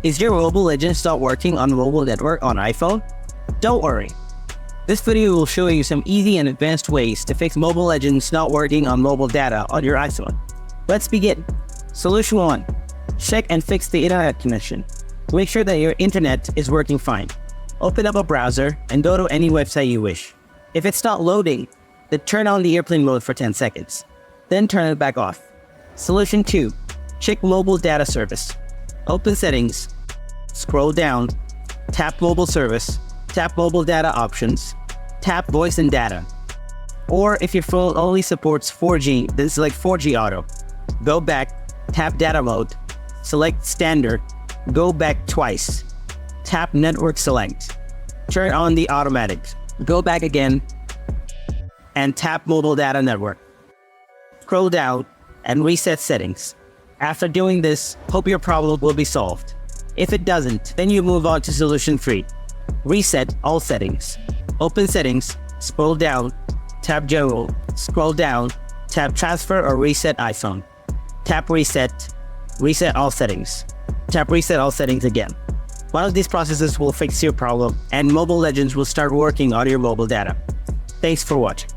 Is your Mobile Legends not working on mobile network on iPhone? Don't worry. This video will show you some easy and advanced ways to fix Mobile Legends not working on mobile data on your iPhone. Let's begin. Solution 1. Check and fix the internet connection. Make sure that your internet is working fine. Open up a browser and go to any website you wish. If it's not loading, then turn on the airplane mode for 10 seconds. Then turn it back off. Solution 2. Check mobile data service. Open settings, scroll down, tap mobile service, tap mobile data options, tap voice and data. Or if your phone only supports 4G, then select 4G auto. Go back, tap data mode, select standard, go back twice, tap network select, turn on the automatic, go back again, and tap mobile data network. Scroll down and reset settings. After doing this, hope your problem will be solved. If it doesn't, then you move on to solution 3. Reset all settings. Open settings, scroll down, tap general, scroll down, tap transfer or reset iPhone. Tap reset, reset all settings. Tap reset all settings again. One of these processes will fix your problem and Mobile Legends will start working on your mobile data. Thanks for watching.